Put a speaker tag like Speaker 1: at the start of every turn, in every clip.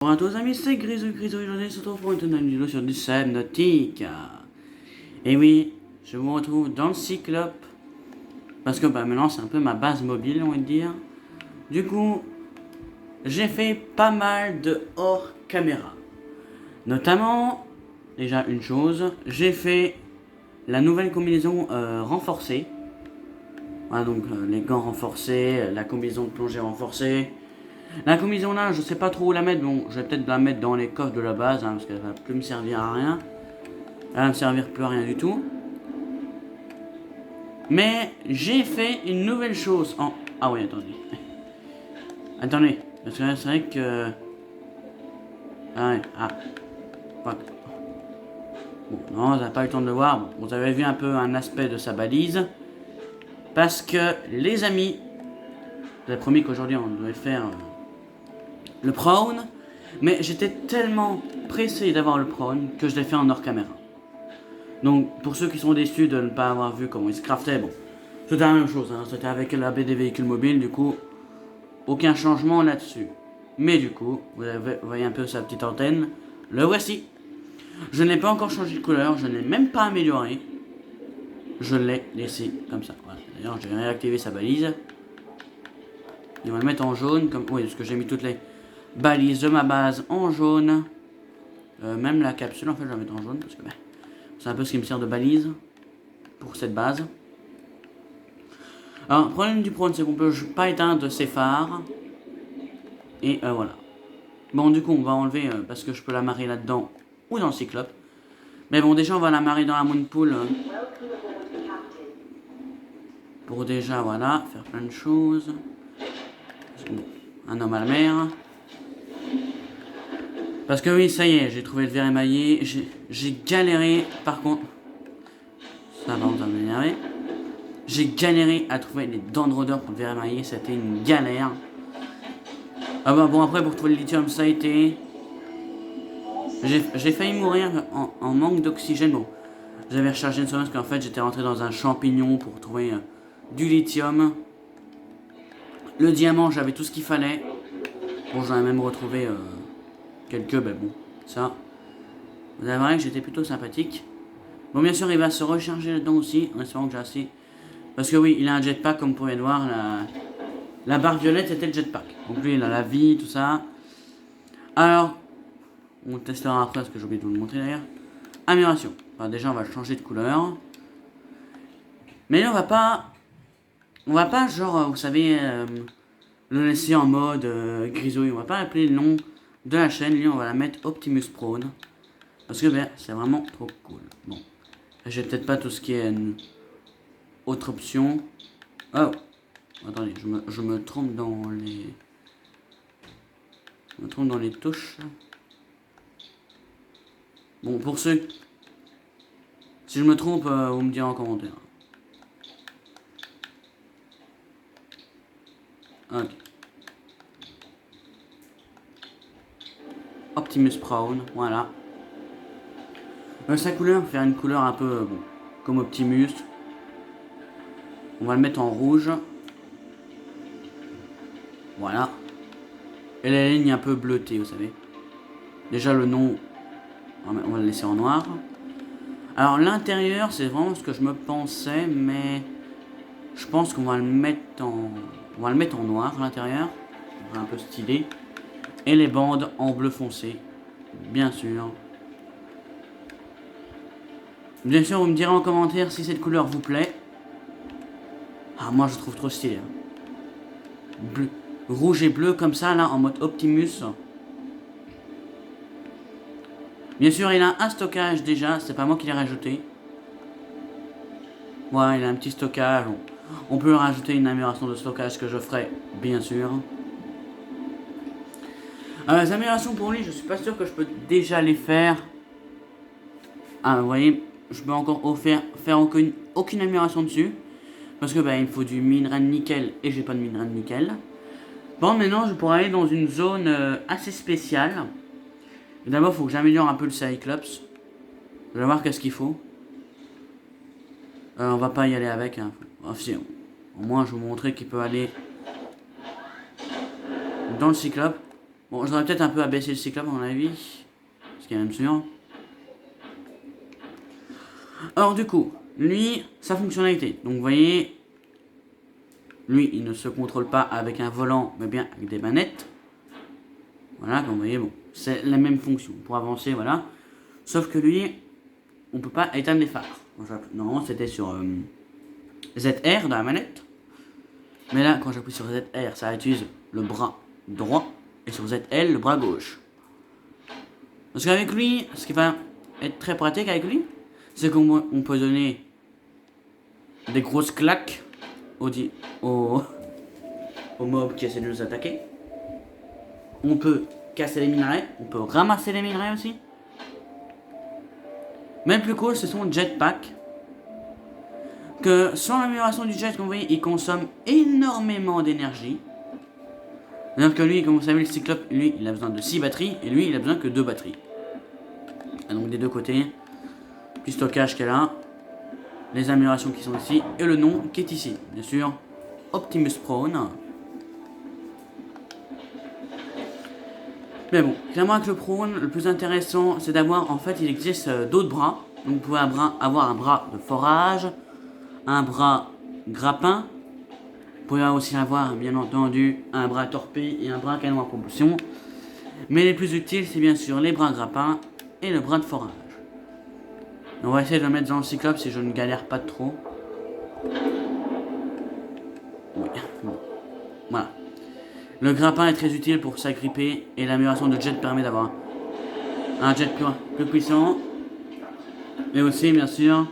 Speaker 1: Bonjour à tous amis, c'est Grisou, aujourd'hui on se retrouve pour une nouvelle vidéo sur du Subnautica. Et oui, je vous retrouve dans le Cyclope, parce que maintenant c'est un peu ma base mobile on va dire. Du coup, j'ai fait pas mal de hors caméra. Notamment, déjà une chose, j'ai fait la nouvelle combinaison renforcée. Voilà donc les gants renforcés, la combinaison de plongée renforcée. La combinaison là, je sais pas trop où la mettre, bon, je vais peut-être la mettre dans les coffres de la base, parce qu'elle va plus me servir à rien. Elle va me servir plus à rien du tout. Mais j'ai fait une nouvelle chose en... Ah oui, attendez. Attendez, parce que là, c'est vrai que... Ah ouais, ah. Fuck. Bon, non, vous n'avez pas eu le temps de le voir. Bon, vous avez vu un peu un aspect de sa balise. Parce que, les amis, vous avez promis qu'aujourd'hui on devait faire le prone. Mais j'étais tellement pressé d'avoir le prone que je l'ai fait en hors caméra. Donc, pour ceux qui sont déçus de ne pas avoir vu comment il se craftait, bon, c'était la même chose, hein, c'était avec la baie des véhicules mobiles, du coup, aucun changement là-dessus. Mais du coup, vous voyez un peu sa petite antenne, le voici. Je n'ai pas encore changé de couleur, je n'ai même pas amélioré. Je l'ai laissé comme ça, voilà. D'ailleurs, j'ai réactivé sa balise. On va le mettre en jaune, comme... Oui, parce que j'ai mis toutes les balises de ma base en jaune. Même la capsule, en fait, je vais la mettre en jaune, parce que... c'est un peu ce qui me sert de balise pour cette base. Alors, le problème du prone, c'est qu'on peut pas éteindre ses phares. Et voilà. Bon, du coup, on va enlever parce que je peux l'amarrer là-dedans ou dans le Cyclope. Mais bon, déjà, on va l'amarrer dans la Moonpool. Pour déjà, voilà, faire plein de choses. Bon, un homme à la mer. Parce que oui, ça y est, j'ai trouvé le verre émaillé. J'ai galéré, par contre... Ça va, on va m'énerver. J'ai galéré à trouver les dents de rôdeur pour le verre émaillé. C'était une galère. Ah bah bon, après pour trouver le lithium ça a été... J'ai failli mourir en manque d'oxygène. Bon, j'avais rechargé une seconde parce qu'en fait j'étais rentré dans un champignon pour trouver du lithium. Le diamant, j'avais tout ce qu'il fallait. Bon, j'en ai même retrouvé quelques, ben bon, ça. Vous avez vu que j'étais plutôt sympathique. Bon, bien sûr, il va se recharger là-dedans aussi, en espérant que j'ai assez. Parce que oui, il a un jetpack, comme vous pouvez le voir. La barre violette, c'était le jetpack. Donc lui, il a la vie, tout ça. Alors, on le testera après, parce que j'ai oublié de vous le montrer d'ailleurs. Amélioration. Enfin, déjà, on va changer de couleur. Mais là, on va pas, genre, vous savez, le laisser en mode grisouille. On va pas appeler le nom de la chaîne. Lui, on va la mettre Optimus Prone. Parce que, ben, c'est vraiment trop cool. Bon. J'ai peut-être pas tout ce qui est une autre option. Oh. Attendez, je me trompe dans les... Je me trompe dans les touches. Bon, pour ceux... Si je me trompe, vous me direz en commentaire. Ok. Optimus Prone, voilà. Sa couleur, faire une couleur un peu bon, comme Optimus. On va le mettre en rouge. Voilà. Et la ligne un peu bleutée, vous savez. Déjà le nom, on va le laisser en noir. Alors l'intérieur, c'est vraiment ce que je me pensais, mais je pense qu'on va le mettre en... On va le mettre en noir, l'intérieur. Un peu stylé. Et les bandes en bleu foncé. Bien sûr. Bien sûr, vous me direz en commentaire si cette couleur vous plaît. Ah, moi je trouve trop stylé. Bleu, rouge et bleu comme ça, là, en mode Optimus. Bien sûr, il a un stockage déjà, c'est pas moi qui l'ai rajouté. Voilà, il a un petit stockage. On peut rajouter une amélioration de stockage que je ferai, bien sûr. Les améliorations pour lui, je suis pas sûr que je peux déjà les faire. Ah, vous voyez, je peux encore faire aucune amélioration dessus. Parce que il me faut du minerai de nickel et j'ai pas de minerai de nickel. Bon, maintenant je pourrais aller dans une zone assez spéciale. D'abord, il faut que j'améliore un peu le Cyclops. Je vais voir qu'est-ce qu'il faut. On va pas y aller avec. Hein. Enfin, au moins, je vais vous montrer qu'il peut aller dans le Cyclope. Bon, j'aurais peut-être un peu abaissé le cyclope à mon avis. Ce qui est même sûr. Alors du coup, lui, sa fonctionnalité. Donc vous voyez, lui, il ne se contrôle pas avec un volant, mais bien avec des manettes. Voilà, comme vous voyez, bon, c'est la même fonction. Pour avancer, voilà. Sauf que lui, on peut pas éteindre les phares. Normalement, c'était sur ZR dans la manette. Mais là, quand j'appuie sur ZR, ça utilise le bras droit. Et sur ZL, le bras gauche. Parce qu'avec lui, ce qui va être très pratique avec lui, c'est qu'on peut donner des grosses claques au mob qui essaie de nous attaquer. On peut casser les minerais, on peut ramasser les minerais aussi. Même plus cool, c'est son jetpack. Que sans l'amélioration du jet, comme vous voyez, il consomme énormément d'énergie. Alors que lui, comme vous savez, le cyclope, lui, il a besoin de 6 batteries, et lui, il a besoin que 2 batteries. Et donc des deux côtés, puis stockage qu'elle a, les améliorations qui sont ici, et le nom qui est ici, bien sûr, Optimus Prone. Mais bon, clairement avec le Prone, le plus intéressant, c'est d'avoir, en fait, il existe d'autres bras. Donc vous pouvez avoir un bras de forage, un bras grappin. Vous pouvez aussi avoir, bien entendu, un bras torpille et un bras canon à propulsion. Mais les plus utiles, c'est bien sûr les bras grappins et le bras de forage. On va essayer de le mettre dans le cyclope si je ne galère pas trop. Oui, bon. Voilà. Le grappin est très utile pour s'agripper et l'amélioration de jet permet d'avoir un jet plus puissant. Et aussi, bien sûr,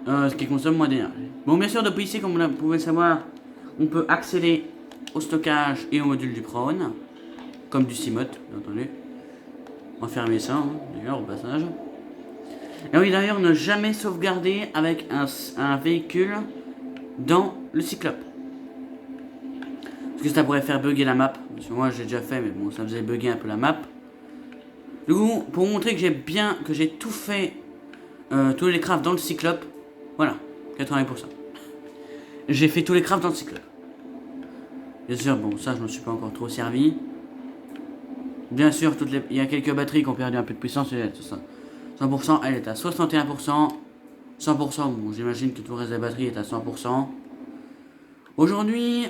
Speaker 1: ce qui consomme moins d'énergie. Bon, bien sûr, depuis ici, comme vous pouvez le savoir, on peut accéder au stockage et au module du Prone, comme du Cimot, bien entendu. On va fermer ça, hein, d'ailleurs, au passage. Et oui, d'ailleurs, ne jamais sauvegarder avec un véhicule dans le cyclope. Parce que ça pourrait faire bugger la map. Parce que moi, j'ai déjà fait, mais bon, ça faisait bugger un peu la map. Du coup, pour vous montrer que j'ai tout fait, tous les crafts dans le cyclope, voilà, 80%. J'ai fait tous les crafts dans le cyclope. Bien sûr, bon, ça, je ne me suis pas encore trop servi. Bien sûr, il y a quelques batteries qui ont perdu un peu de puissance, c'est ça. 100%, elle est à 61%. 100%, bon, j'imagine que tout le reste de la batterie est à 100%. Aujourd'hui...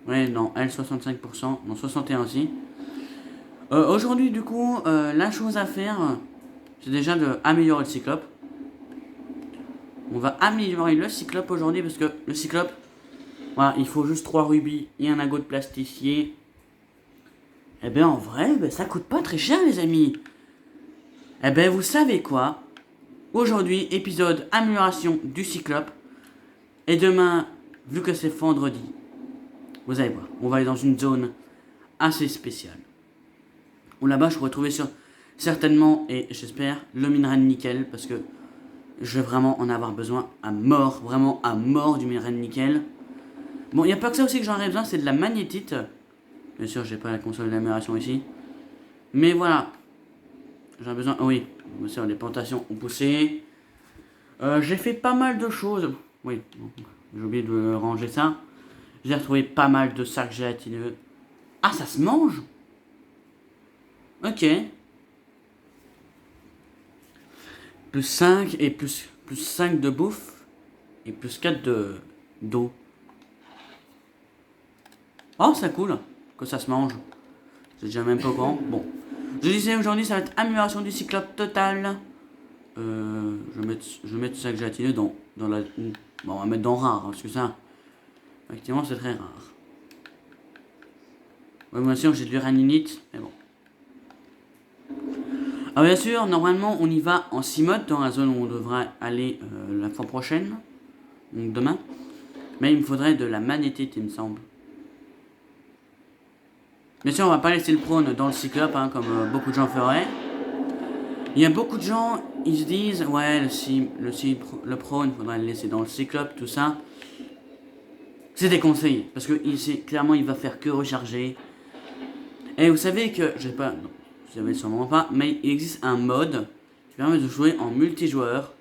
Speaker 1: Ouais, non, elle, 65%. Non, 61% aussi. Aujourd'hui, du coup, la chose à faire, c'est déjà d'améliorer le cyclope. On va améliorer le cyclope aujourd'hui, parce que le cyclope, voilà, il faut juste 3 rubis et un agot de plasticier. Eh ben, en vrai, ben, ça coûte pas très cher, les amis. Eh ben, vous savez quoi? Aujourd'hui, épisode amélioration du cyclope. Et demain, vu que c'est vendredi, vous allez voir, on va aller dans une zone assez spéciale. Où là-bas, je pourrais trouver certainement, et j'espère, le minerai de nickel. Parce que je vais vraiment en avoir besoin à mort. Vraiment à mort du minerai de nickel. Bon, il n'y a pas que ça aussi que j'en ai besoin, c'est de la magnétite. Bien sûr, j'ai pas la console d'amélioration ici. Mais voilà. J'en ai besoin. Oh oui, bien sûr, les plantations ont poussé. J'ai fait pas mal de choses. Oui, j'ai oublié de ranger ça. J'ai retrouvé pas mal de sacs gélatineux. Ah, ça se mange? Ok. Plus 5 et plus 5 de bouffe. Et plus 4 d'eau. Oh, c'est cool que ça se mange. C'est déjà même pas grand. Bon. Je disais aujourd'hui, ça va être amélioration du cyclope total. Je vais mettre ça que gélatineux dans la... Bon, on va mettre dans rare, hein, parce que ça... Effectivement, c'est très rare. Ouais, bien sûr, j'ai de l'uraninite, mais bon. Alors bien sûr, normalement, on y va en 6 modes dans la zone où on devrait aller la fois prochaine. Donc demain. Mais il me faudrait de la magnétite, il me semble. Bien sûr, on va pas laisser le prône dans le cyclope, hein, comme beaucoup de gens feraient. Il y a beaucoup de gens, ils se disent, ouais, le prône, il faudrait le laisser dans le cyclope, tout ça. C'est déconseillé, parce que clairement, il va faire que recharger. Et vous savez que, je sais pas, non, vous savez sûrement pas, mais il existe un mode qui permet de jouer en multijoueur.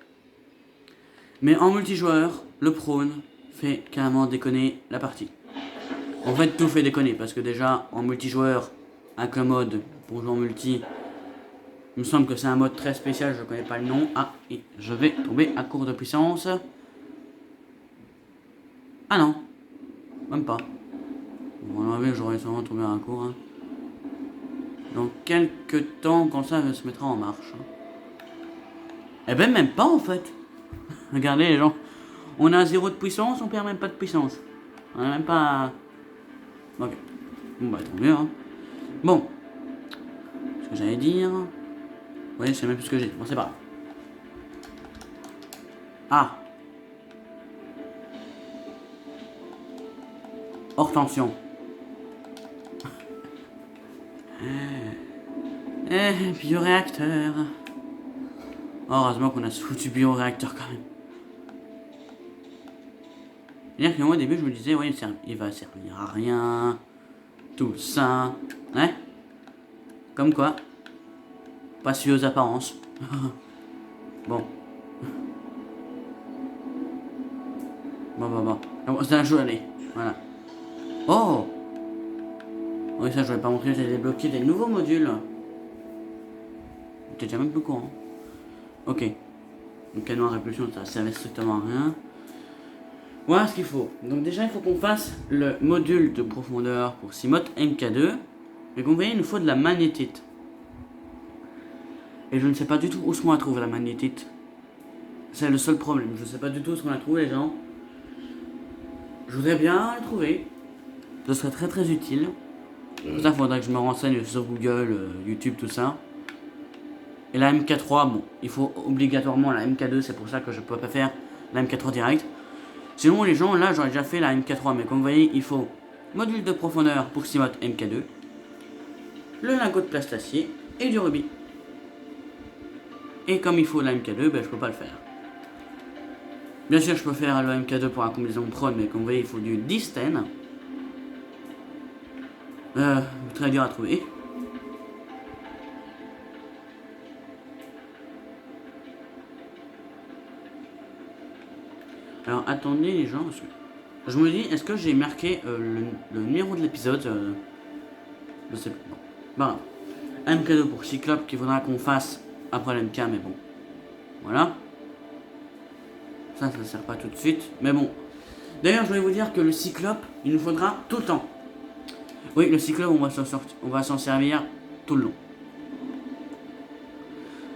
Speaker 1: Mais en multijoueur, le prône fait carrément déconner la partie. En fait, tout fait déconner parce que déjà en multijoueur, avec un mode pour jouer en multi, il me semble que c'est un mode très spécial, je ne connais pas le nom. Ah, et je vais tomber à court de puissance. Ah non, même pas. Bon, à mon avis, j'aurais sûrement tombé à court. Hein. Dans quelques temps, quand ça se mettra en marche. Eh ben, même pas en fait. Regardez les gens. On a 0 de puissance, on perd même pas de puissance. On a même pas. Ok. Bon, bah, tant mieux. Hein. Bon. Ce que j'allais dire. Oui, je sais même plus ce que j'ai. Bon, c'est pas grave. Ah. Hors tension. Bioréacteur. Heureusement qu'on a foutu bioréacteur quand même. C'est-à-dire que moi au début je me disais, ouais, il va servir à rien. Tout ça. Ouais. Comme quoi. Pas su aux apparences. Bon. Bon. C'est un jeu, allez. Voilà. Oh! Oui, ça je vais pas montrer, j'ai débloqué des nouveaux modules. T'es déjà même plus courant. Ok. Le canon à répulsion, ça servait strictement à rien. Voilà ce qu'il faut. Donc déjà, il faut qu'on fasse le module de profondeur pour Simot MK2. Mais comme vous voyez, il nous faut de la magnétite. Et je ne sais pas du tout où est-ce qu'on la trouve, la magnétite. C'est le seul problème. Je ne sais pas du tout où est-ce qu'on la trouve, les gens. Je voudrais bien la trouver. Ce serait très très utile. Pour ça, il faudrait que je me renseigne sur Google, YouTube, tout ça. Et la MK3, bon, il faut obligatoirement la MK2, c'est pour ça que je ne peux pas faire la MK3 direct. Sinon, les gens, là, j'aurais déjà fait la MK3, mais comme vous voyez, il faut module de profondeur pour Simot MK2, le lingot de plastacier et du rubis. Et comme il faut la MK2, ben, je peux pas le faire. Bien sûr, je peux faire la MK2 pour la combinaison prod, mais comme vous voyez, il faut du distène. Très dur à trouver. Alors attendez les gens, parce que je me dis, est-ce que j'ai marqué le numéro de l'épisode Je sais plus. Bon. MK2 pour Cyclope qu'il faudra qu'on fasse après l'MK, mais bon. Voilà. Ça sert pas tout de suite, mais bon. D'ailleurs, je voulais vous dire que le Cyclope, il nous faudra tout le temps. Oui, le Cyclope, on va s'en servir tout le long.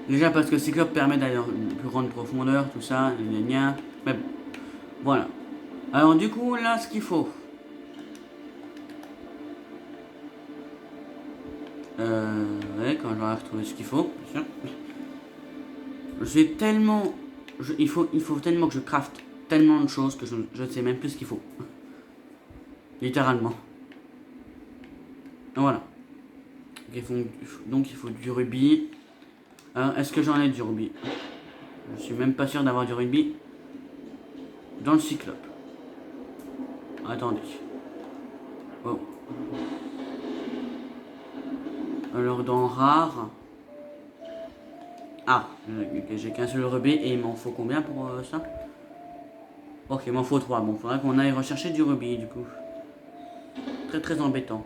Speaker 1: Déjà parce que le Cyclope permet d'aller dans une plus grande profondeur, tout ça, mais bon. Voilà. Alors du coup, là, ce qu'il faut. Ouais, quand j'aurai retrouvé ce qu'il faut, bien sûr. Je suis tellement... il faut tellement que je crafte tellement de choses que je ne sais même plus ce qu'il faut. Littéralement. Voilà. Donc il faut du rubis. Alors, est-ce que j'en ai du rubis? Je suis même pas sûr d'avoir du rubis dans le Cyclope. Attendez. Oh. Alors dans rare. Ah, j'ai qu'un seul rubis et il m'en faut combien pour ça? Ok, il m'en faut 3. Bon, faudra qu'on aille rechercher du rubis du coup. Très très embêtant.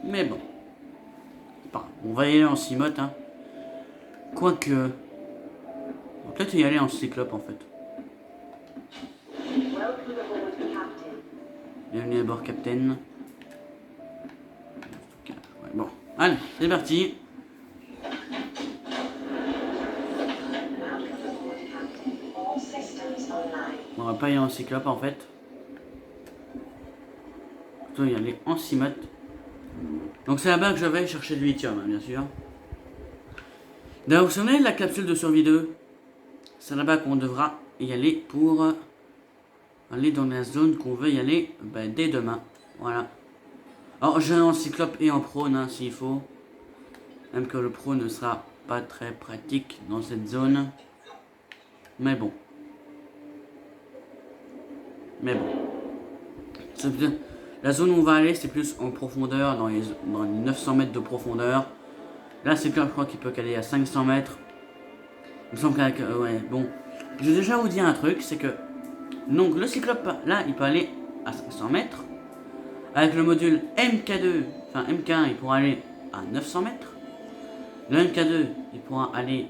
Speaker 1: Mais bon. On va y aller en Simot, hein. Quoique. On va peut-être y aller en Cyclope en fait. Bienvenue à bord, Captain. Ouais, bon, allez, c'est parti. On va pas y aller en Cyclope en fait. Plutôt y aller en Simot. Donc c'est là-bas que je vais chercher du lithium, hein, bien sûr. D'ailleurs, vous vous souvenez de la capsule de survie 2? C'est là-bas qu'on devra y aller pour aller dans la zone qu'on veut y aller dès demain. Voilà. Alors j'ai en Cyclope et en prône hein, s'il faut. Même que le pro ne sera pas très pratique dans cette zone. Mais bon. La zone où on va aller, c'est plus en profondeur, dans les 900 mètres de profondeur. Là, c'est je crois qu'il peut aller à 500 mètres. Il me semble qu'avec... ouais, bon. Je vais déjà vous dire un truc, c'est que... Donc, le Cyclope, là, il peut aller à 500 mètres. Avec le module MK2, enfin MK1, il pourra aller à 900 mètres. Le MK2, il pourra aller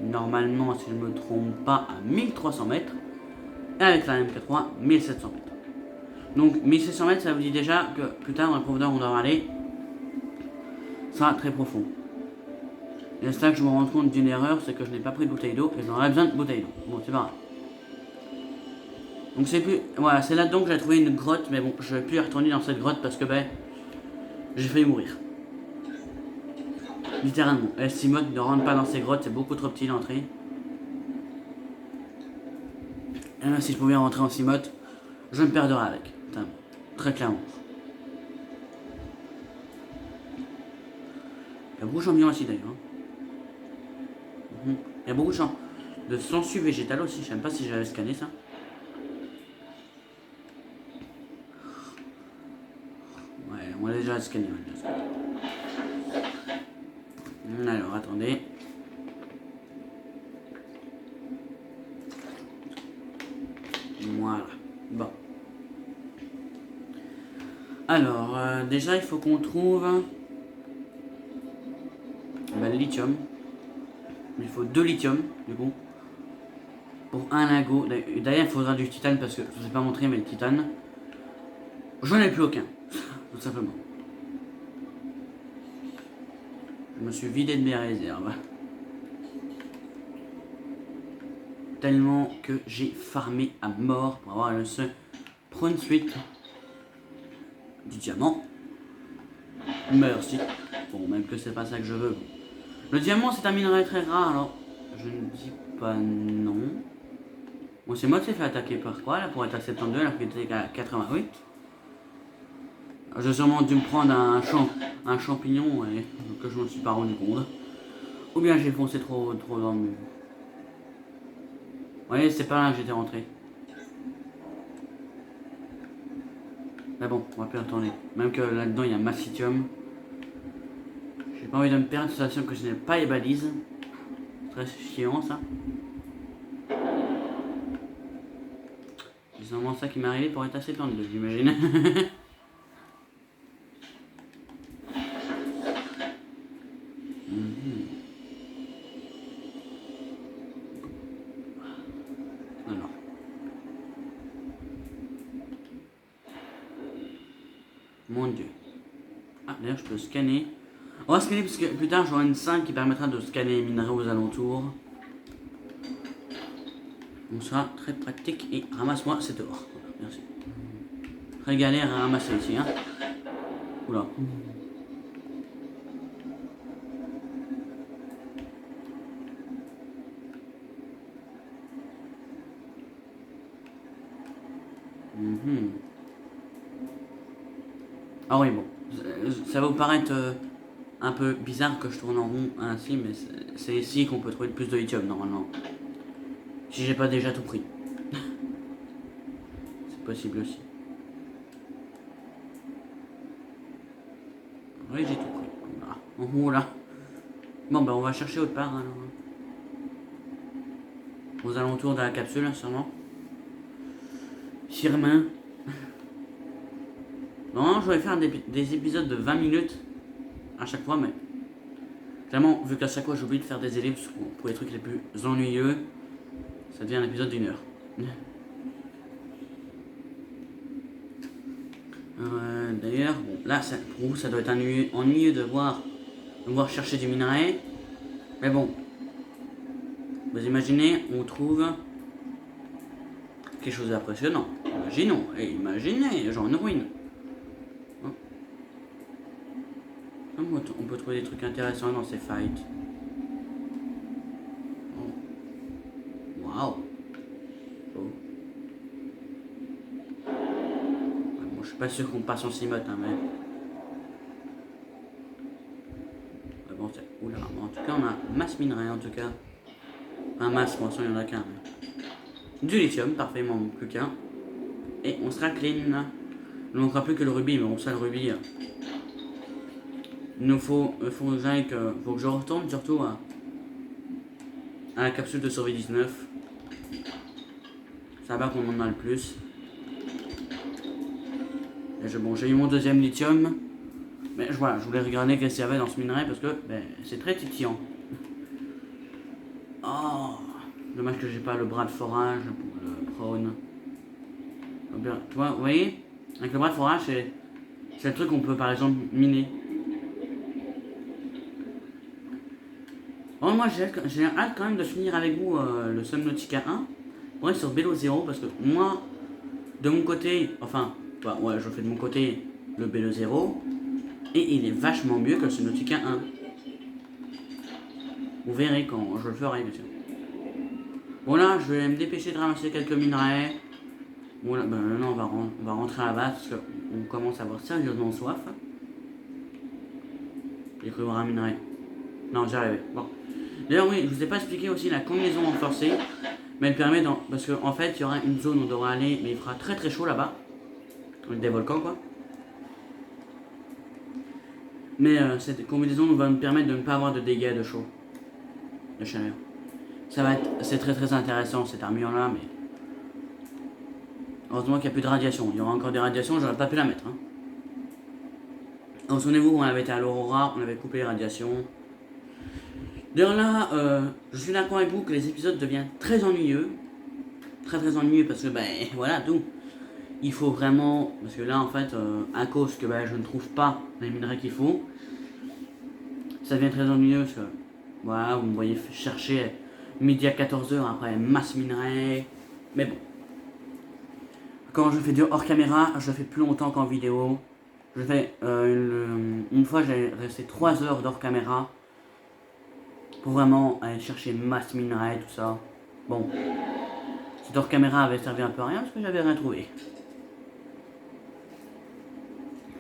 Speaker 1: normalement, si je ne me trompe pas, à 1300 mètres. Et avec la MK3, 1700 mètres. Donc 1700 mètres, ça vous dit déjà que plus tard, dans la profondeur où on doit aller, ça sera très profond. Et c'est là que je me rends compte d'une erreur, c'est que je n'ai pas pris de bouteille d'eau et j'en aurais besoin de bouteille d'eau. Bon, c'est pas grave. Donc c'est plus... Voilà, c'est là-dedans que j'ai trouvé une grotte, mais bon, je vais plus y retourner dans cette grotte parce que ben, j'ai failli mourir. Littéralement. Simote ne rentre pas dans ces grottes, c'est beaucoup trop petit l'entrée. Et là, si je pouvais rentrer en Simote, je me perdrais avec. Putain, très clairement. Il y a beaucoup de champignons ici d'ailleurs. Il y a beaucoup de sangsues végétales aussi, je ne sais pas si j'avais scanné ça. Ouais, on l'a déjà scanné. Alors, attendez. Voilà. Bon. Alors, déjà, il faut qu'on trouve le lithium. Il faut 2 lithium, du coup. Pour un lingot. D'ailleurs, il faudra du titane parce que je ne vous ai pas montré, mais le titane, j'en ai plus aucun. Tout simplement. Je me suis vidé de mes réserves. Tellement que j'ai farmé à mort pour avoir le seul prune suite du diamant. Merci. Bon, même que c'est pas ça que je veux. Le diamant, c'est un minerai très rare, alors je ne dis pas non. Bon, c'est moi qui s'est fait attaquer par quoi là pour être à 72 alors qu'il était à 88. J'ai sûrement dû me prendre un champignon et que je ne me suis pas rendu compte. Ou bien j'ai foncé trop dans le mur. Vous voyez, c'est pas là que j'étais rentré. Mais bon, on va plus retourner. Même que là-dedans, il y a massitium. J'ai pas envie de me perdre, sensation que je n'ai pas les balises. Très chiant, ça. C'est vraiment ça qui m'est arrivé pour être assez tendu, j'imagine. Alors. Mon dieu. Ah, d'ailleurs, je peux scanner. On va scanner parce que plus tard, j'aurai une 5 qui permettra de scanner les minerais aux alentours. Donc ça sera très pratique. Et ramasse-moi cette or. Merci. Très galère à ramasser ici, hein. Oula. Ah oui, bon. Ça va vous paraître un peu bizarre que je tourne en rond ainsi, mais c'est ici qu'on peut trouver le plus de lithium normalement. Si j'ai pas déjà tout pris. C'est possible aussi. Oui, j'ai tout pris. Voilà. En haut là. Bon, ben on va chercher autre part alors. Aux alentours de la capsule, sûrement. Firmin. Non, je vais faire des épisodes de 20 minutes à chaque fois, mais clairement, vu qu'à chaque fois j'oublie de faire des ellipses pour les trucs les plus ennuyeux, ça devient un épisode d'1 heure. D'ailleurs, bon, là, pour vous, ça doit être ennuyeux de voir chercher du minerai. Mais bon, vous imaginez, on trouve quelque chose d'impressionnant. Imaginons, et imaginez, genre une ruine. On peut trouver des trucs intéressants dans ces fights. Oh. Waouh. Oh. Bon, je suis pas sûr qu'on passe en Simote, hein, mais... Bon, oula, en tout cas, on a masse minerai, en tout cas. Un masse, pour l'instant, il y en a qu'un. Mais... Du lithium, parfait, il m'en manque plus qu'un. Et on sera clean. Il ne manquera plus que le rubis, mais bon, ça, le rubis... Il nous faut que je retourne surtout à la capsule de survie 19. Ça va qu'on en a le plus. bon, j'ai eu mon deuxième lithium. Mais voilà, je voulais regarder qu'est-ce qu'il y avait dans ce minerai parce que ben, c'est très titillant. Oh, dommage que j'ai pas le bras de forage pour le prône. Tu vois, vous voyez, avec le bras de forage, c'est le truc qu'on peut par exemple miner. Oh, moi j'ai hâte quand même de finir avec vous le Subnautica 1. Ouais, sur Bélo 0 parce que moi, de mon côté, enfin, bah, ouais, je fais de mon côté le Bélo 0 et il est vachement mieux que le Subnautica 1. Vous verrez quand je le ferai, bien sûr. Bon là, je vais me dépêcher de ramasser quelques minerais. Bon là, ben, maintenant on va rentrer à la base parce qu'on commence à avoir sérieusement soif. J'ai cru voir un minerai. Non, j'y arrivais. Bon. D'ailleurs, oui, je vous ai pas expliqué aussi la combinaison renforcée. Mais elle permet, parce qu'en fait, il y aura une zone où on devra aller, mais il fera très très chaud là-bas. Des volcans, quoi. Mais cette combinaison va nous permettre de ne pas avoir de dégâts de chaud. De chaleur. C'est très très intéressant cette armure-là, mais... Heureusement qu'il n'y a plus de radiation. Il y aura encore des radiations, j'aurais pas pu la mettre. Hein. Alors, souvenez-vous, on avait été à l'Aurora, on avait coupé les radiations. D'ailleurs là, je suis d'accord avec vous que les épisodes deviennent très ennuyeux. Très très ennuyeux parce que, ben voilà, tout. Il faut vraiment... Parce que là, en fait, à cause que ben, je ne trouve pas les minerais qu'il faut, ça devient très ennuyeux parce que... Voilà, vous me voyez chercher midi à 14h après masse minerais. Mais bon. Quand je fais du hors caméra, je le fais plus longtemps qu'en vidéo. Je fais une fois j'ai resté 3 heures d'hors caméra pour vraiment aller chercher masse minerais, tout ça. Bon, cette hors caméra avait servi un peu à rien parce que j'avais rien trouvé.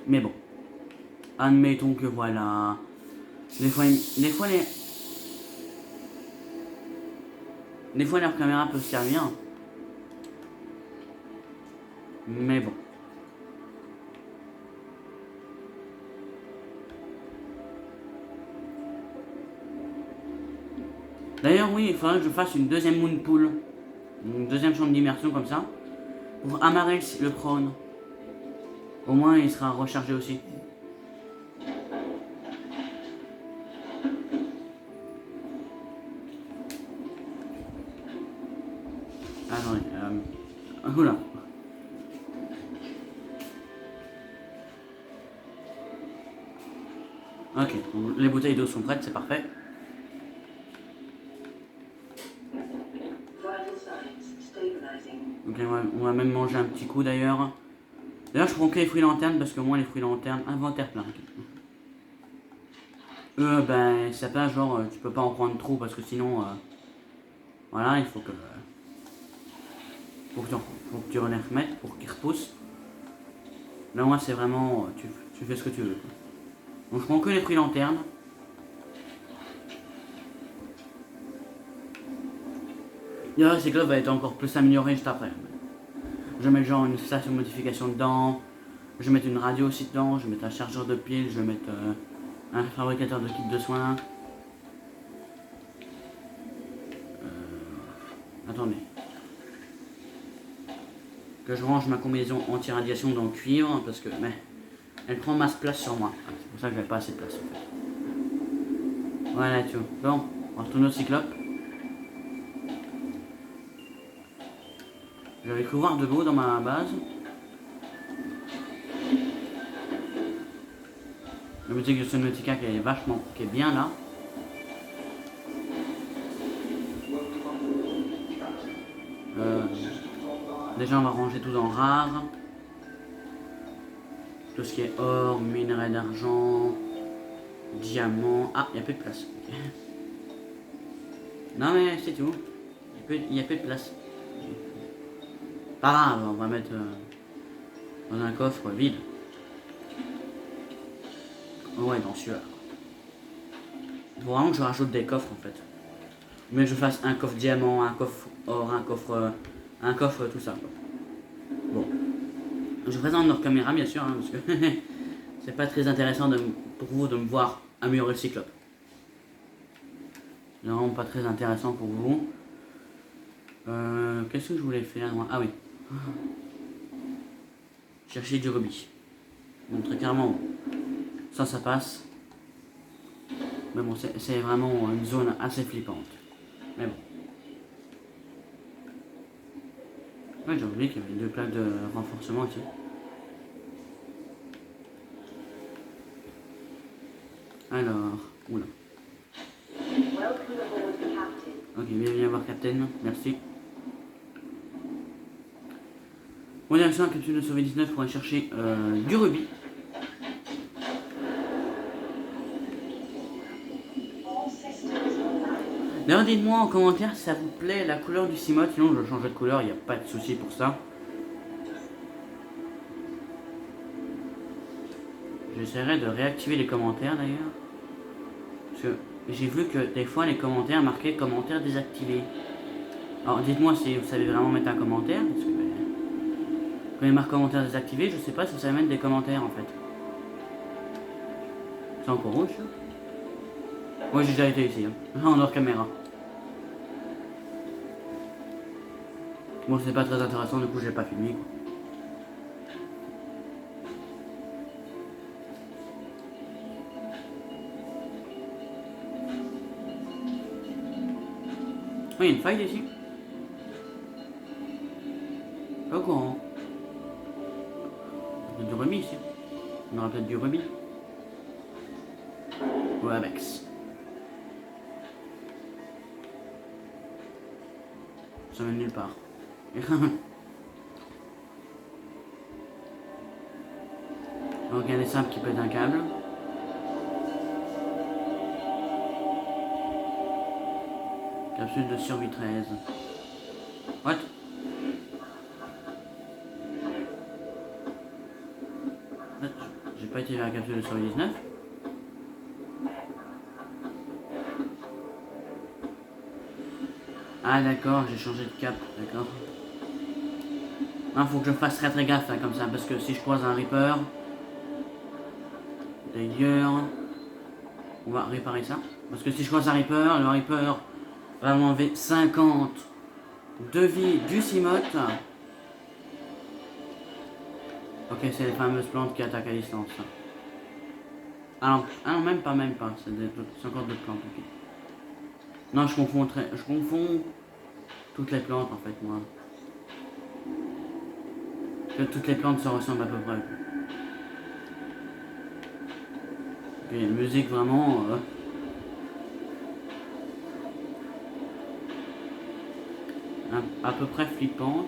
Speaker 1: Mais bon, admettons que voilà. Des fois les hors caméra peuvent servir. Mais bon. D'ailleurs, oui, il faudrait que je fasse une deuxième moon pool. Une deuxième chambre d'immersion comme ça. Pour amarrer le prône. Au moins, il sera rechargé aussi. Attendez, oula. Ok, les bouteilles d'eau sont prêtes, c'est parfait. Ok, on va même manger un petit coup d'ailleurs. D'ailleurs, je prends que les fruits lanternes parce que moi, les fruits lanternes, inventaire plein. Ben, ça passe genre, tu peux pas en prendre trop parce que sinon, voilà, il faut que tu les remettes pour qu'ils repoussent. Là, moi, c'est vraiment, tu fais ce que tu veux. Donc, je prends que les fruits lanternes. D'ailleurs, ces clubs va être encore plus amélioré juste après. Je vais mettre genre une station de modification dedans. Je vais mettre une radio aussi dedans. Je vais mettre un chargeur de pile. Je vais mettre un fabricateur de kit de soins. Attendez. Que je range ma combinaison anti-radiation dans le cuivre parce que mais, elle prend masse place sur moi. C'est pour ça que j'avais pas assez de place en fait. Voilà, tu vois. Bon, on retourne au cyclope. J'avais cru voir de l'eau dans ma base. La musique de Subnautica qui est bien là. Déjà on va ranger tout dans rare. Tout ce qui est or, minerai d'argent, diamant. Ah, il n'y a plus de place. Okay. Non mais c'est tout. Il n'y a plus de place. Pas grave, on va mettre dans un coffre vide. Oh ouais, dans celui-là. Il faut vraiment que je rajoute des coffres en fait. Mais je fasse un coffre diamant, un coffre or, un coffre tout ça. Bon. Je présente notre caméra bien sûr, hein, parce que c'est pas très intéressant pour vous de me voir améliorer le cyclope. C'est vraiment pas très intéressant pour vous. Qu'est-ce que je voulais faire moi? Ah oui. Chercher du rubis. Bon, très clairement, ça passe. Mais bon, c'est vraiment une zone assez flippante. Mais bon. Ouais, j'ai oublié qu'il y avait 2 plaques de renforcement ici. Alors, oula. Ok, bienvenue à voir Captain, merci. On est à capsule de sauver 19 pour aller chercher du rubis. D'ailleurs, dites-moi en commentaire si ça vous plaît la couleur du Cimote, sinon je changerai de couleur, il n'y a pas de souci pour ça. J'essaierai de réactiver les commentaires d'ailleurs. Parce que j'ai vu que des fois les commentaires marquaient commentaires désactivés. Alors dites-moi si vous savez vraiment mettre un commentaire, parce que quand il marque commentaire désactivé, je sais pas si ça va mettre des commentaires en fait. C'est encore rouge ça? Moi j'ai déjà été ici, hein. En hors caméra. Bon, c'est pas très intéressant, du coup j'ai pas filmé quoi. Oh, il y a une faille ici. Pas au courant. Il y a du rubis ici. On aura peut-être du rubis. Ou Abex. Ça mène nulle part. Donc il y a des sables qui pètent un câble. Capsule de survie 13. What? J'ai pas été vers la capsule de survie 19. Ah d'accord, j'ai changé de cap, d'accord. Ah, faut que je fasse très gaffe hein, comme ça, parce que si je croise un Reaper... D'ailleurs... On va réparer ça. Parce que si je croise un Reaper, le Reaper va m'enlever 50 de vie du Cimote. Ok, c'est les fameuses plantes qui attaquent à distance. Ah non, même pas. C'est encore d'autres plantes, ok. Non, je confonds toutes les plantes en fait, moi. Que toutes les plantes se ressemblent à peu près. Ok, musique vraiment... à peu près flippante.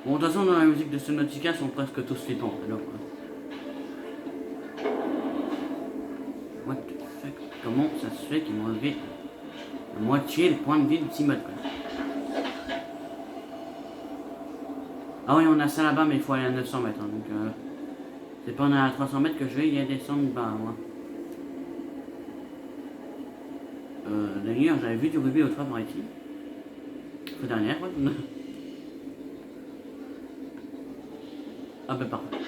Speaker 1: Bon, de toute façon, dans la musique de Subnautica, sont presque tous flippants. Alors, what the fuck? Comment ça se fait qu'ils m'ont enlevé la moitié des points de vie du Cimote, quoi. Ah oui, on a ça là-bas, mais il faut aller à 900 mètres. Hein, donc, c'est pas à 300 mètres que je vais y descendre bas, moi. D'ailleurs, j'avais vu du rubis autrefois par ici. La dernière, ouais. Ah ben parfait.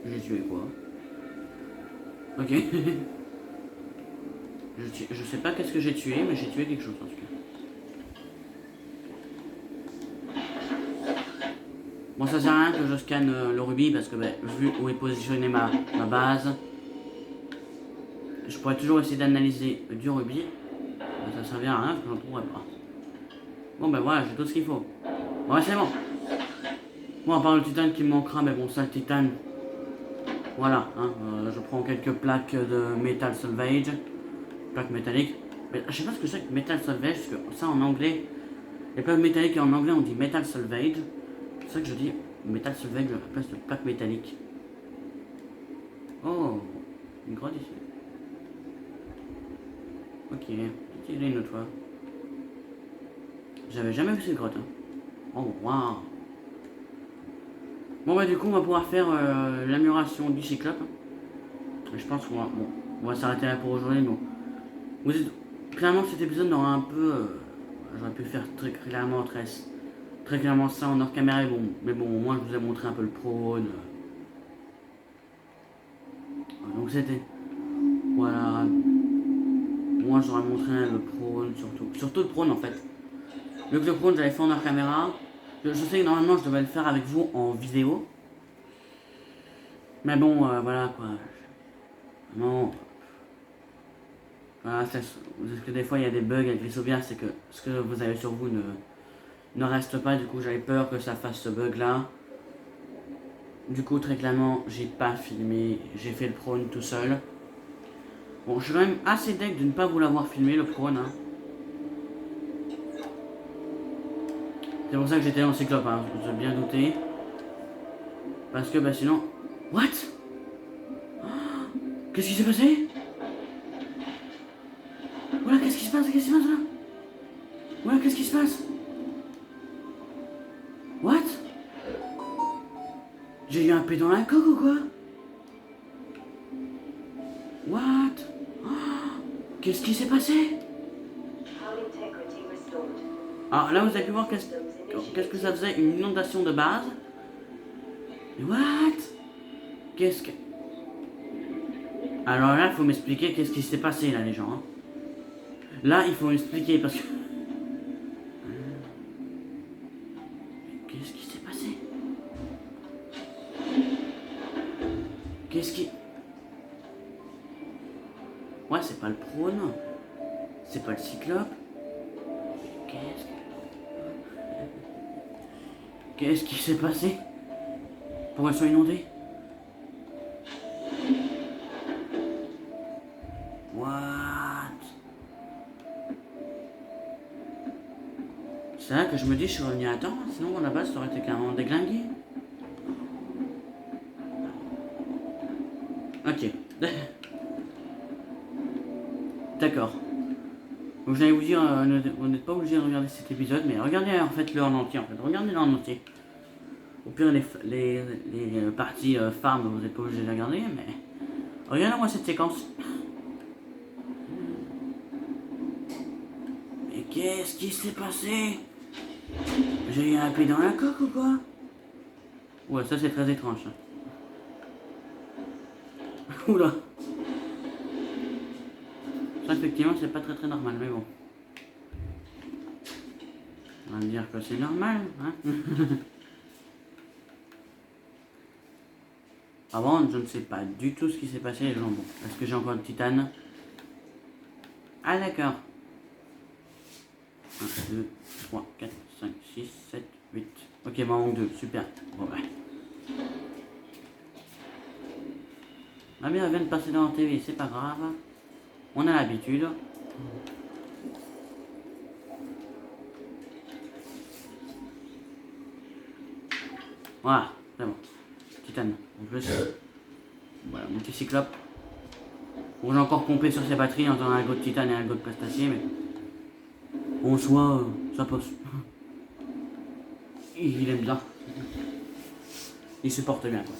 Speaker 1: J'ai tué quoi? Ok. je sais pas qu'est-ce que j'ai tué, mais j'ai tué quelque chose en tout cas. Bon, ça sert à rien que je scanne le rubis parce que vu où est positionnée ma base, je pourrais toujours essayer d'analyser du rubis. Ça servira à rien parce que j'en trouverai pas. Bon ben voilà, j'ai tout ce qu'il faut. Bon c'est bon. Bon, à part le titane qui me manquera, mais bon ça le titane. Voilà, hein, je prends quelques plaques de Metal Salvage. Plaques métalliques. Mais je sais pas ce que c'est que Metal Salvage, parce que ça en anglais, les plaques métalliques en anglais on dit Metal Salvage. C'est ça que je dis Metal Salvage à la place de plaques métalliques. Oh, une grotte ici. Ok, j'ai une autre fois. J'avais jamais vu cette grotte. Hein. Oh, waouh. Bon, bah, du coup, on va pouvoir faire l'amélioration du cyclope. Je pense qu'on va, bon, on va s'arrêter là pour aujourd'hui. Bon. Vous êtes, clairement, cet épisode aura un peu. J'aurais pu faire très clairement, très clairement ça en hors caméra. Bon, mais bon, au moins, je vous ai montré un peu le prône. Donc, c'était. Voilà. Moi, j'aurais montré le prône, surtout le prône en fait. Vu que le prône, j'avais fait en hors caméra. Je sais que normalement je devais le faire avec vous en vidéo. Mais bon, voilà quoi. Non. Voilà, parce que des fois il y a des bugs avec les sauvegardes, c'est que ce que vous avez sur vous ne reste pas. Du coup j'avais peur que ça fasse ce bug là. Du coup très clairement j'ai pas filmé, j'ai fait le prône tout seul. Bon, je suis quand même assez deg de ne pas vous l'avoir filmé le prône. Hein. C'est pour ça que j'étais en cyclope, hein, vous avez bien douté. Parce que bah sinon... What? Qu'est-ce qui s'est passé? Voilà, qu'est-ce qui se passe? Qu'est-ce qui se passe là? Voilà, qu'est-ce qui se passe? What? J'ai eu un P dans la coque ou quoi? What? Qu'est-ce qui s'est passé? Alors là, vous avez pu voir qu'est-ce que ça faisait, une inondation de base. What? Qu'est-ce que... Alors là, il faut m'expliquer qu'est-ce qui s'est passé là, les gens. Hein. Là, il faut m'expliquer parce que... Qu'est-ce qui s'est passé? Qu'est-ce qui... Ouais, c'est pas le prône. C'est pas le cyclope. Qu'est-ce qui s'est passé? Pourquoi ils sont inondés? What? C'est là que je me dis, je suis revenu à temps, sinon à la base ça aurait été carrément déglingué. Ok. D'accord. Donc j'allais vous dire, vous n'êtes pas obligé de regarder cet épisode, mais regardez en fait le en entier en fait. Regardez-le en entier. Au pire les parties farm, vous n'êtes pas obligé de les regarder, mais regardez-moi cette séquence. Mais qu'est-ce qui s'est passé? J'ai eu un pied dans la coque ou quoi? Ouais, ça c'est très étrange. Ça. Oula. Ça effectivement c'est pas très normal, mais bon. On va me dire que c'est normal, hein. Avant, je ne sais pas du tout ce qui s'est passé les jambons. Est-ce que j'ai encore de titane? Ah d'accord. 1, 2, 3, 4, 5, 6, 7, 8. Ok, il m'en manque 2, super. Bon ouais. Ma mère vient de passer dans la TV, c'est pas grave. On a l'habitude. Voilà, c'est bon. Titane. En plus, voilà, mon petit cyclope. On a encore pompé sur ses batteries en faisant un go de titane et un go de plastacier, mais en soi, ça passe. Il aime bien. Il se porte bien, quoi.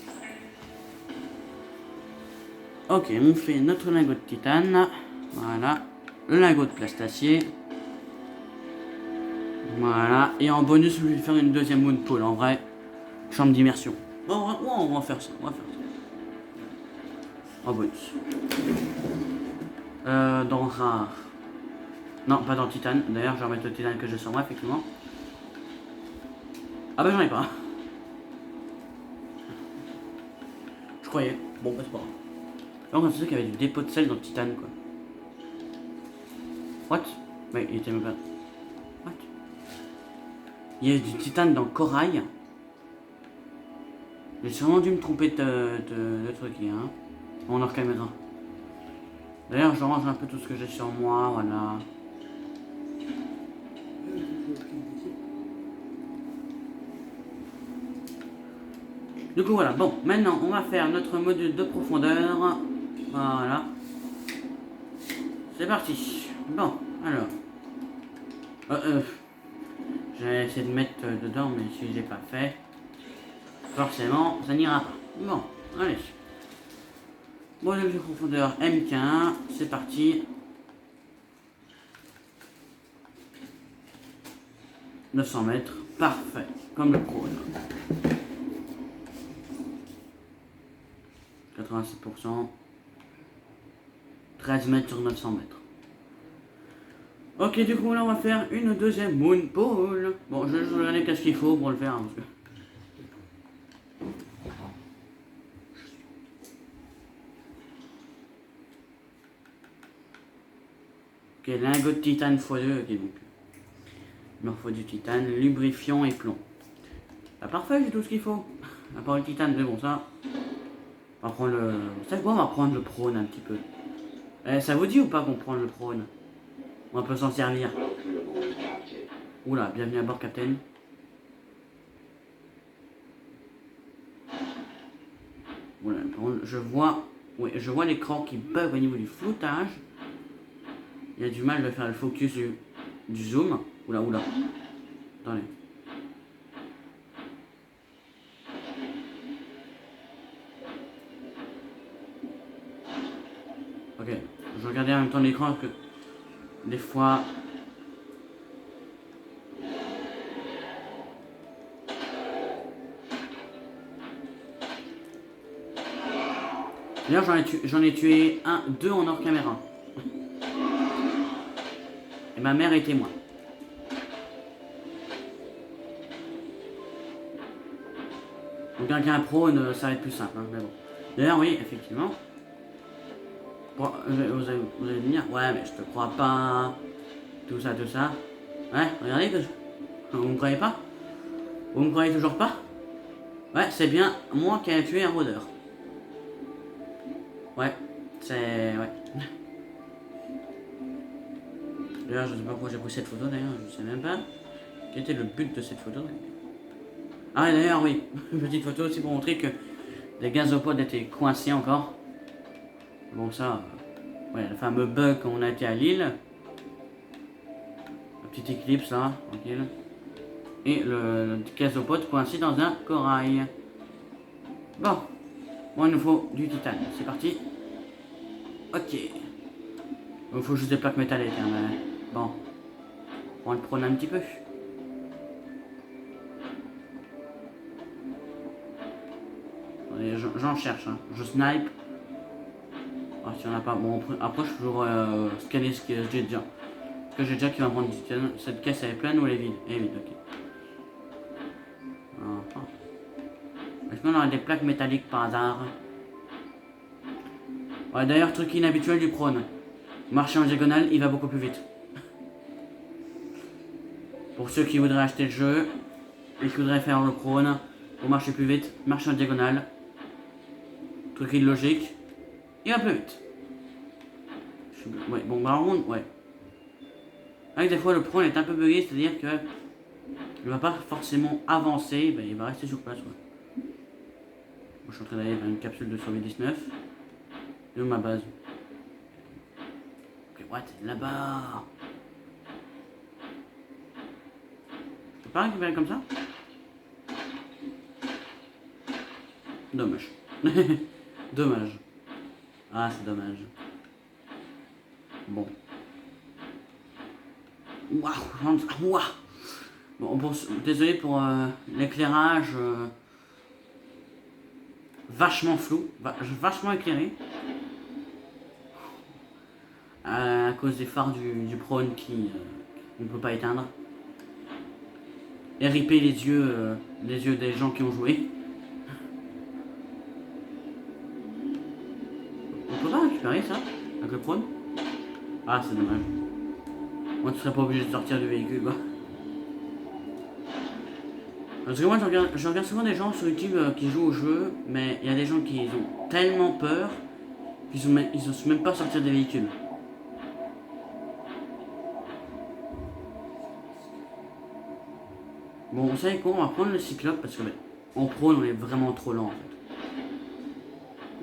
Speaker 1: Ok, on fait notre lingot de titane. Voilà. Le lingot de plastacier. Voilà. Et en bonus, je vais faire une deuxième moon pool. En vrai, chambre d'immersion. Bon, on va faire ça. On va faire ça. En bonus. Dans rare. Non, pas dans titane. D'ailleurs, je vais remettre le titane que j'ai sur moi, effectivement. Ah bah j'en ai pas. Je croyais. Bon, bah c'est pas grave. Alors, on a qu'il y avait du dépôt de sel dans le titane, quoi. What? Mais il était même pas... What? Il y a du titane dans le corail. J'ai sûrement dû me tromper de truc, hein. On leur caméra. D'ailleurs, je range un peu tout ce que j'ai sur moi, voilà. Du coup, voilà. Bon, maintenant, on va faire notre module de profondeur. Voilà. C'est parti. Bon, alors. J'ai essayé de mettre dedans, mais si je l'ai pas fait, forcément, ça n'ira pas. Bon, allez. Module de profondeur MK1, c'est parti. 900 mètres, parfait, comme le prône. 87%. 13 mètres sur 900 mètres. Ok, du coup là on va faire une deuxième moon pole. Bon, je vais regarder qu'est-ce qu'il faut pour le faire. Hein, parce que... Ok, lingot de titane x2, ok donc. Il me faut du titane, lubrifiant et plomb. Ah, parfait, j'ai tout ce qu'il faut. À part le titane, mais bon ça. On va prendre le. Vous savez quoi, on va prendre le prône un petit peu. Ça vous dit ou pas qu'on prend le prône? On peut s'en servir. Oula, bienvenue à bord, Captain. Voilà, je vois, oui, je vois l'écran qui bug au niveau du floutage. Il y a du mal de faire le focus du zoom. Oula, oula. Attendez. Ok, je regardais en même temps l'écran parce que des fois. D'ailleurs, j'en ai tué deux en hors caméra. Et ma mère est témoin. Donc avec un prône, ça va être plus simple. Hein, mais bon. D'ailleurs, oui, effectivement. Bon, vous allez me dire, ouais, mais je te crois pas. Tout ça, tout ça. Ouais, regardez que vous me croyez pas? Vous me croyez toujours pas? Ouais, c'est bien moi qui ai tué un rôdeur. Ouais, c'est... ouais. D'ailleurs, je sais pas pourquoi j'ai pris cette photo, d'ailleurs, je sais même pas. Quel était le but de cette photo? Ah, et d'ailleurs, oui, une petite photo aussi pour montrer que les gazopodes étaient coincés encore. Bon, ça, ouais, le fameux bug quand on a été à Lille. La petite éclipse là, tranquille. Et le gazopode coincé dans un corail. Bon, il nous faut du titane, c'est parti. Ok. Il faut juste des plaques métalliques, hein, mais bon. On va le prendre un petit peu. J'en cherche, hein. Je snipe. Ah, si on n'a pas. Bon, après, je peux toujours scanner ce que j'ai déjà. Ce que j'ai déjà qui va prendre du titane. Cette caisse elle est pleine ou elle est vide? Elle est vide, ok. Est-ce qu'on aurait des plaques métalliques par hasard? Ouais, d'ailleurs, truc inhabituel du prône. Marcher en diagonale, il va beaucoup plus vite. Pour ceux qui voudraient acheter le jeu et qui voudraient faire le prône, pour marcher plus vite, marcher en diagonale. Truc illogique. Il va plus vite. Ouais, bon, bah, ouais. Avec des fois, le prône est un peu bugué, c'est-à-dire que il va pas forcément avancer, ben, il va rester sur place. Ouais. Moi, je suis en train d'aller vers une capsule de survie 19. Et où ma base? Ok, what? Là-bas. Je peux pas récupérer comme ça? Dommage. Dommage. Ah, c'est dommage. Bon. Waouh. Bon, désolé pour l'éclairage vachement flou, vachement éclairé. À cause des phares du prône qui on ne peut pas éteindre. Et RIP les yeux des gens qui ont joué. On peut pas récupérer ça avec le prône? Ah, c'est dommage. Moi, tu serais pas obligé de sortir du véhicule, quoi. Parce que moi, je regarde souvent des gens sur YouTube qui jouent au jeu, mais il y a des gens qui ont tellement peur qu'ils osent même pas sortir des véhicules. Bon, vous savez quoi, on va prendre le cyclope parce que en prône, on est vraiment trop lent en fait.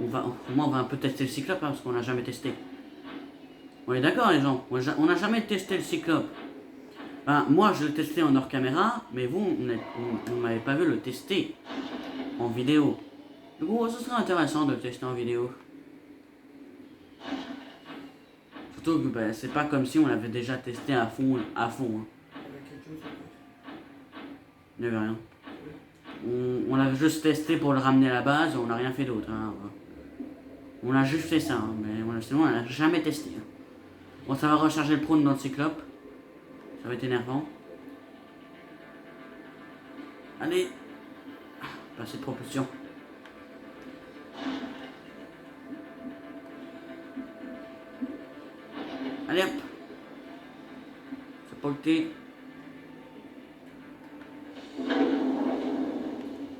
Speaker 1: On va un peu tester le cyclope hein, parce qu'on n'a jamais testé. On est d'accord les gens, on n'a jamais testé le cyclope. Ben, moi je l'ai testé en hors caméra, mais vous, on m'avait pas vu le tester en vidéo. Du coup, ce serait intéressant de le tester en vidéo. Surtout que ben, c'est pas comme si on l'avait déjà testé à fond. Hein. Il n'y avait rien. On l'a juste testé pour le ramener à la base, on n'a rien fait d'autre. Hein. On a juste fait ça, hein, mais sinon on n'a jamais testé. Hein. Bon, ça va recharger le prône dans le cyclope. Ça va être énervant. Allez. Pas assez de propulsion. Allez hop. C'est pas le thé.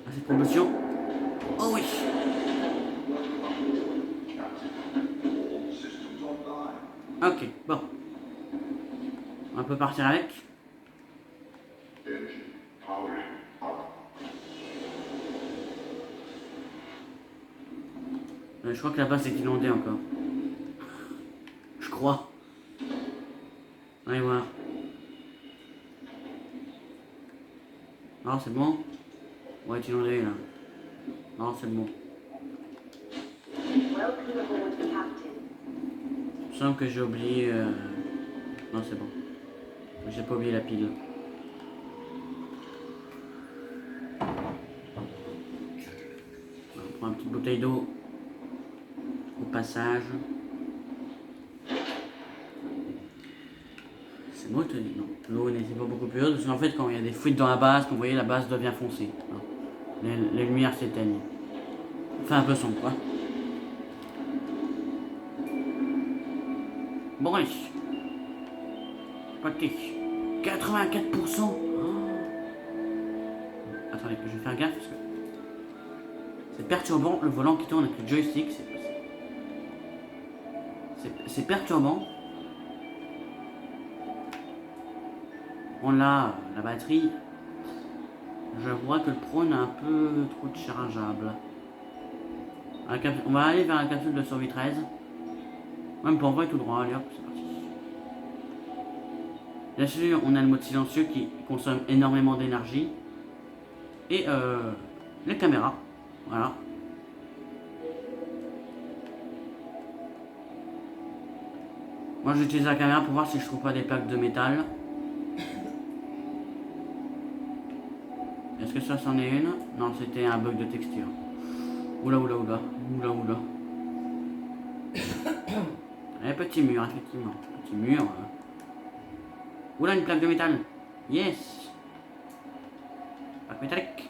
Speaker 1: Assez de propulsion. Oh oui. Ok, bon. On peut partir avec. Je crois que la base est inondée encore. Je crois. Allez voir. Non, c'est bon. Ouais, est inondée là. Non, c'est bon. Il me semble que j'ai oublié... Non, c'est bon. J'ai pas oublié la pile. On prend une petite bouteille d'eau au passage. C'est bon, non. L'eau n'était pas beaucoup plus haute parce qu'en fait, quand il y a des fuites dans la base, comme vous voyez, la base devient foncée. Les lumières s'éteignent. Enfin, un peu sombre, quoi. Bon, allez. Parti. 84%. Oh. Attendez, je vais faire gaffe parce que c'est perturbant le volant qui tourne avec le joystick. C'est perturbant. On a la batterie. Je vois que le prône a un peu trop de chargeable. On va aller vers la capsule de survie 13. Même pour envoyer tout droit. Allez hop, c'est parti. Bien sûr, on a le mode silencieux qui consomme énormément d'énergie. Et les caméras. Voilà. Moi j'utilise la caméra pour voir si je trouve pas des plaques de métal. Est-ce que ça c'en est une? Non, c'était un bug de texture. Oula oula oula. Oula oula. Et petit mur, effectivement. Petit mur. Oula, une plaque de métal. Yes. Plaque métallique.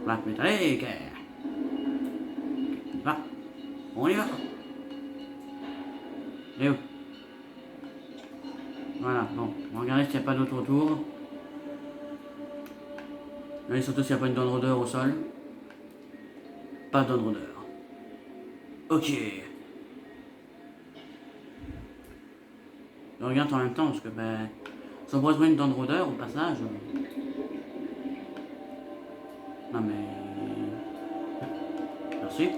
Speaker 1: Plaque métallique. Va. On y va. Et où? Voilà, bon. On va regarder s'il n'y a pas d'autre autour. Et surtout s'il n'y a pas une donne rôdeur au sol. Pas de donne rôdeur. Ok. Je regarde en même temps parce que ben. Si on pourrait trouver une donne rôdeur au passage. Non mais. Merci.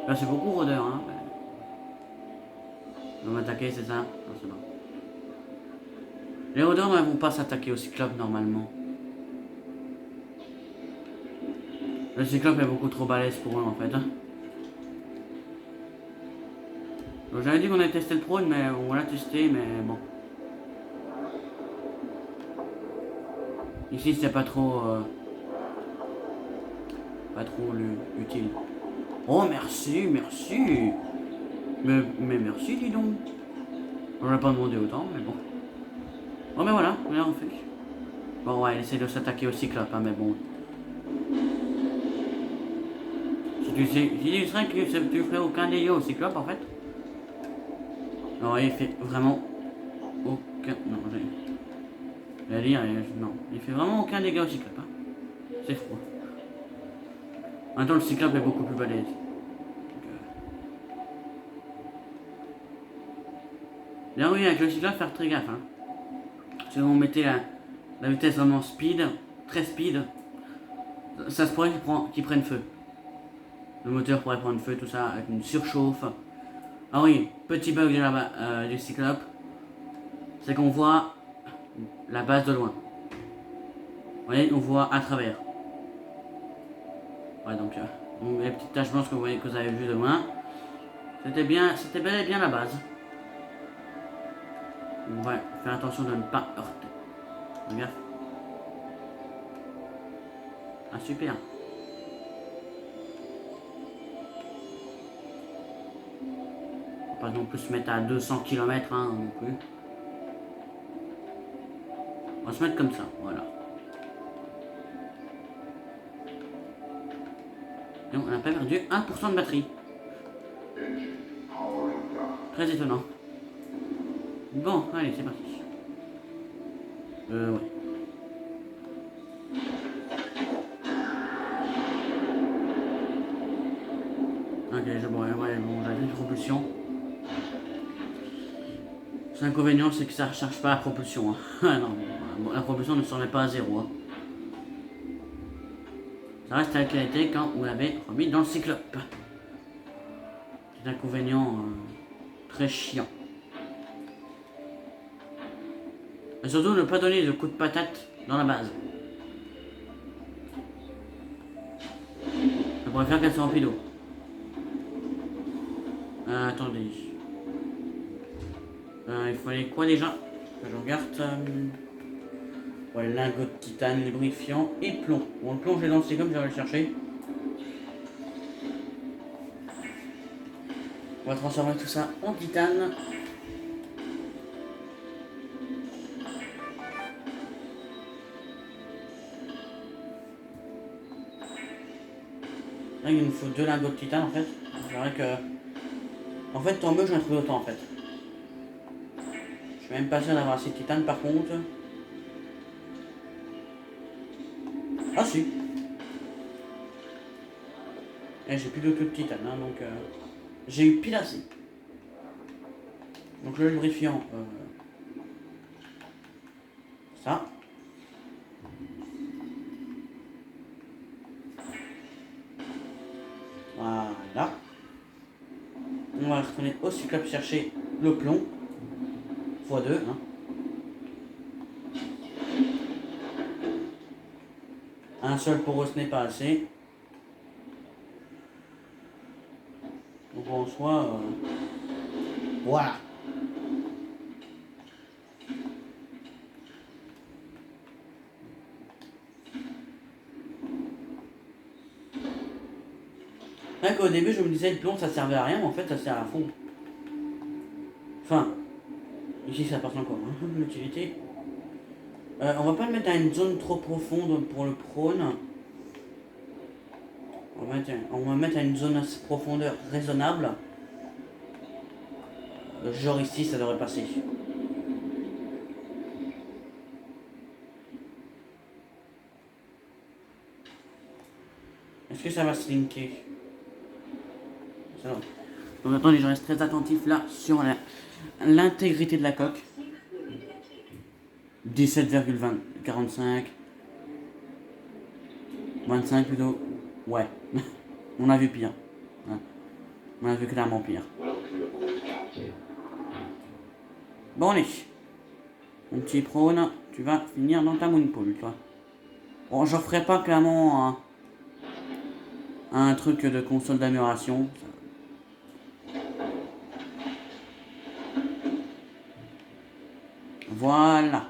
Speaker 1: Merci beaucoup rôdeur hein. Ils vont m'attaquer, c'est ça? Non, c'est bon. Les rôdeurs ne vont pas s'attaquer au cyclope normalement. Le cyclope est beaucoup trop balèze pour eux en fait. J'avais dit qu'on avait testé le prône, mais on l'a testé, mais bon. Ici c'est pas trop utile. Oh merci, merci. Mais merci dis donc. J'aurais pas demandé autant, mais bon. Bon mais voilà, on fait. Bon ouais, elle essaie de s'attaquer au cyclope, hein, mais bon. Si tu serais que tu ferais aucun dégât au cyclope en fait. Non, il fait vraiment aucun. Non, j'allais dire, non, il fait vraiment aucun dégât au cyclope. Hein. C'est froid. Maintenant, le cyclope est beaucoup plus balèze. Bien oui, avec le cyclope, faire très gaffe. Hein. Si vous mettez la vitesse vraiment speed, très speed, ça se pourrait qu'il prenne feu. Le moteur pourrait prendre feu, tout ça, avec une surchauffe. Ah oui, petit bug du cyclope, c'est qu'on voit la base de loin. Vous voyez, on voit à travers. Ouais, donc les petites taches blanches que vous avez vues de loin, c'était bel et bien la base. Ouais, faire attention de ne pas heurter. Regarde. Ah super. Pas non plus se mettre à 200 km hein, non plus. va se mettre comme ça, voilà. Donc on n'a pas perdu 1% de batterie. Très étonnant. Bon, allez, c'est parti. Ouais. Ok, ouais, bon, j'avais une propulsion. L'inconvénient, c'est que ça ne recharge pas la propulsion. Hein. Ah non, bon, la propulsion ne s'en est pas à zéro. Hein. Ça reste à qu'elle était quand on l'avait remis dans le cyclope. C'est un inconvénient très chiant. Et surtout, ne pas donner de coup de patate dans la base. Ça pourrait faire qu'elle soit remplie d'eau. Attendez. Il fallait quoi déjà? Je regarde. Ouais, lingot de titane, lubrifiant et plomb. Bon, le plomb, je l'ai lancé comme j'allais le chercher. On va transformer tout ça en titane. Là, il nous faut 2 lingots de titane en fait. C'est vrai que. En fait, tant mieux, j'en ai trouvé autant en fait. Je suis même pas sûr d'avoir assez de titane par contre. Ah si. Et j'ai plus de queue de titane, hein, donc j'ai eu pile assez. Donc le lubrifiant, ça. Voilà. On va retourner au cyclope chercher le plomb. x2, hein. Un seul pour eux, ce n'est pas assez. Donc en soi, voilà. Rien qu'au début, je me disais que le plomb ça servait à rien, mais en fait ça sert à fond. Enfin, ici ça passe encore, hein, l'utilité. On va pas le mettre dans une zone trop profonde pour le prône. On va mettre à une zone à profondeur raisonnable. Genre ici, ça devrait passer. Est-ce que ça va se linker? Ça va. Donc attendez, je reste très attentif là sur l'intégrité de la coque. 17,45. 25 plutôt. Ouais. On a vu pire. On a vu clairement pire. Bon allez. Mon petit prône, tu vas finir dans ta moonpool, toi. Bon, je ferai pas clairement un truc de console d'amélioration. Voilà.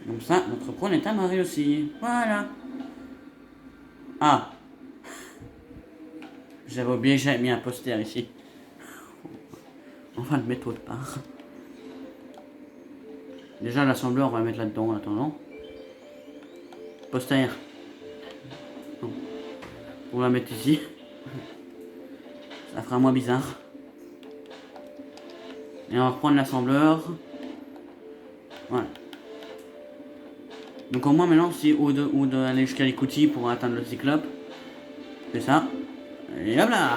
Speaker 1: Comme ça, notre prône est amarré aussi. Voilà. Ah. J'avais oublié que j'avais mis un poster ici. On va le mettre autre part. Déjà, l'assembleur, on va le mettre là-dedans en attendant. Poster. Non. On va la mettre ici. Ça fera moins bizarre. Et on va reprendre l'assembleur. Voilà. Donc au moins maintenant, si ou d'aller jusqu'à l'écoutille pour atteindre le cyclope. C'est ça. Et hop là.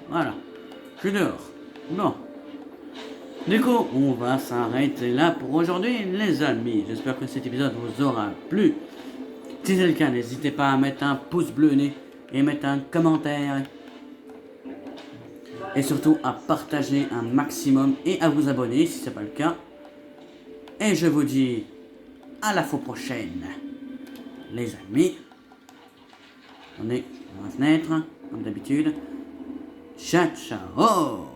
Speaker 1: Voilà. Je suis dehors. Bon. Du coup, on va s'arrêter là pour aujourd'hui, les amis. J'espère que cet épisode vous aura plu. Si c'est le cas, n'hésitez pas à mettre un pouce bleu et mettre un commentaire. Et surtout à partager un maximum et à vous abonner si ce n'est pas le cas. Et je vous dis à la fois prochaine, les amis. On est dans la fenêtre, comme d'habitude. Ciao, ciao.